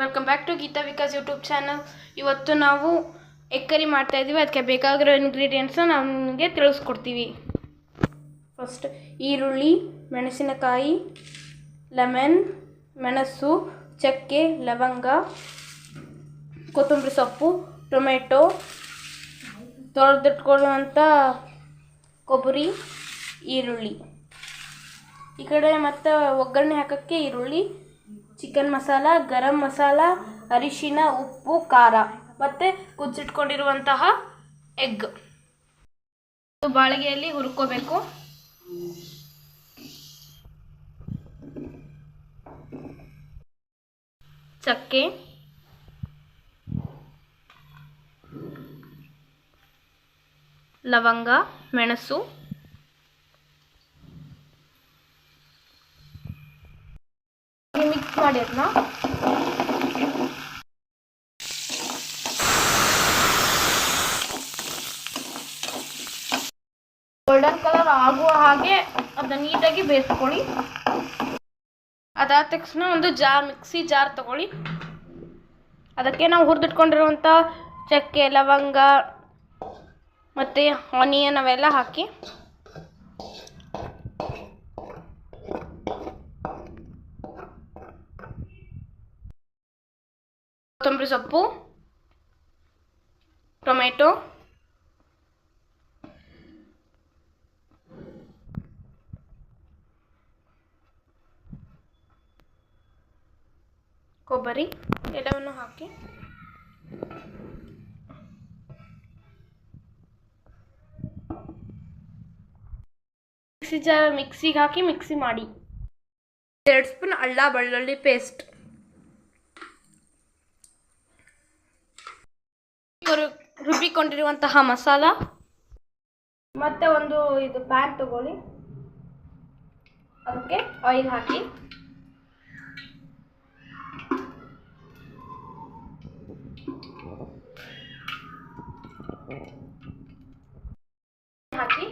Welcome back to Geeta Vikas YouTube channel. ಇವತ್ತು ನಾವು egg curry ಮಾಡ್ತಾಯಿದ್ದೀವಿ. ಅದಕ್ಕೆ ಬೇಕಾಗಿರೋ ಇಂಗ್ರೀಡಿಯೆಂಟ್ಸ್ನ ನಾವು ನಿಮಗೆ ತಿಳಿಸ್ಕೊಡ್ತೀವಿ. ಫಸ್ಟ್ ಈರುಳ್ಳಿ, ಮೆಣಸಿನಕಾಯಿ, ಲೆಮನ್, ಮೆಣಸು, ಚಕ್ಕೆ, ಲವಂಗ, ಕೊತ್ತಂಬರಿ ಸೊಪ್ಪು, ಟೊಮೆಟೊ, ತೊಳೆದಿಟ್ಕೊಳ್ಳುವಂಥ ಕೊಬ್ಬರಿ, ಈರುಳ್ಳಿ. ಈ ಕಡೆ ಮತ್ತು ಒಗ್ಗರಣೆ ಹಾಕೋಕ್ಕೆ ಈರುಳ್ಳಿ, ಚಿಕನ್ ಮಸಾಲ, ಗರಂ ಮಸಾಲ, ಅರಿಶಿನ, ಉಪ್ಪು, ಖಾರ ಮತ್ತು ಕುದಿಸಿಟ್ಕೊಂಡಿರುವಂತಹ ಎಗ್. ಬಾಳಿಗೆಯಲ್ಲಿ ಹುರ್ಕೋಬೇಕು. ಚಕ್ಕೆ, ಲವಂಗ, ಮೆಣಸು, ಮಿಕ್ಸ್ ಮಾಡಿ ಅದನ್ನ ಗೋಲ್ಡನ್ ಕಲರ್ ಆಗುವ ಹಾಗೆ ಅದನ್ನ ನೀಟಾಗಿ ಬೇಯಿಸ್ಕೊಳ್ಳಿ. ಅದಾದ ತಕ್ಷಣ ಒಂದು ಮಿಕ್ಸಿ ಜಾರ್ ತಗೊಳ್ಳಿ. ಅದಕ್ಕೆ ನಾವು ಹುರಿದಿಟ್ಕೊಂಡಿರುವಂಥ ಚಕ್ಕೆ, ಲವಂಗ ಮತ್ತು ಆನಿಯನ್ ಅವೆಲ್ಲ ಹಾಕಿ ಕೊತ್ತಂಬರಿ ಸೊಪ್ಪು, ಟೊಮೆಟೊ, ಕೊಬ್ಬರಿ ಎಲ್ಲವನ್ನು ಹಾಕಿ ಮಿಕ್ಸಿಗೆ ಹಾಕಿ ಮಿಕ್ಸಿ ಮಾಡಿ. 2 ಸ್ಪೂನ್ ಅಲ್ಲ ಬೆಳ್ಳುಳ್ಳಿ ಪೇಸ್ಟ್, ರುಬ್ಬಿಕೊಂಡಿರುವಂತಹ ಮಸಾಲ, ಮತ್ತೆ ಒಂದು ಪ್ಯಾನ್ ತಗೊಳ್ಳಿ. ಅದಕ್ಕೆ ಆಯಿಲ್ ಹಾಕಿ ಹಾಕಿ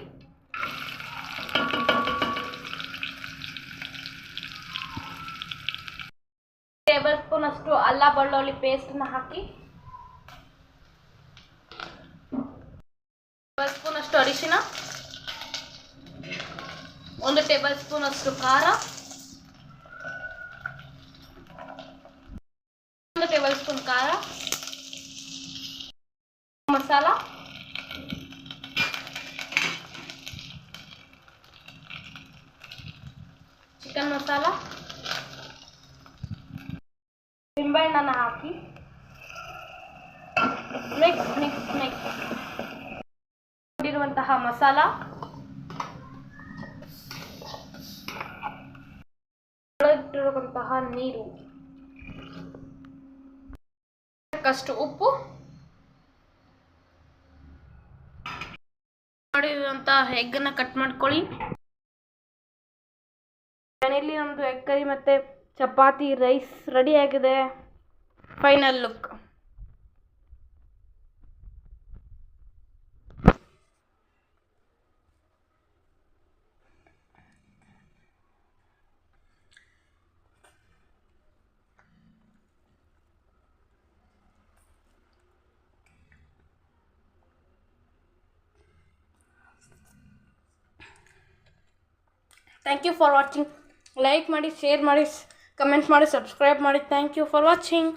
ಟೇಬಲ್ ಸ್ಪೂನ್ ಅಷ್ಟು ಅಲ್ಲ ಬೆಳ್ಳುಳ್ಳಿ ಪೇಸ್ಟ್ನ ಹಾಕಿ, ಟೇಬಲ್ ಸ್ಪೂನ್ ಅಷ್ಟು ಅರಿಶಿನ, 1 ಟೇಬಲ್ ಸ್ಪೂನ್ ಅಷ್ಟು ಖಾರ, 1 ಟೇಬಲ್ ಸ್ಪೂನ್ ಖಾರ, ಮಸಾಲ, ಚಿಕನ್ ಮಸಾಲ, ನಿಂಬೆಹಣ್ಣನ್ನು ಹಾಕಿ ಮಿಕ್ಸ್ ಇರುವಂತಹ ಮಸಾಲ, ಇಟ್ಟಿರುವಂತಹ ನೀರು, ಸಾಕಷ್ಟು ಉಪ್ಪು, ಮಾಡಿರುವಂತಹ ಎಗ್ಗನ್ನು ಕಟ್ ಮಾಡ್ಕೊಳ್ಳಿ. ಮನೆಯಲ್ಲಿ ನಮ್ಮದು ಎಗ್ ಕರಿ ಮತ್ತು ಚಪಾತಿ, ರೈಸ್ ರೆಡಿ ಆಗಿದೆ. Final look. Thank you for watching. Like ಮಾಡಿ, ಶೇರ್ ಮಾಡಿ, ಕಮೆಂಟ್ ಮಾಡಿ, ಸಬ್ಸ್ಕ್ರೈಬ್ ಮಾಡಿ. Thank you for watching.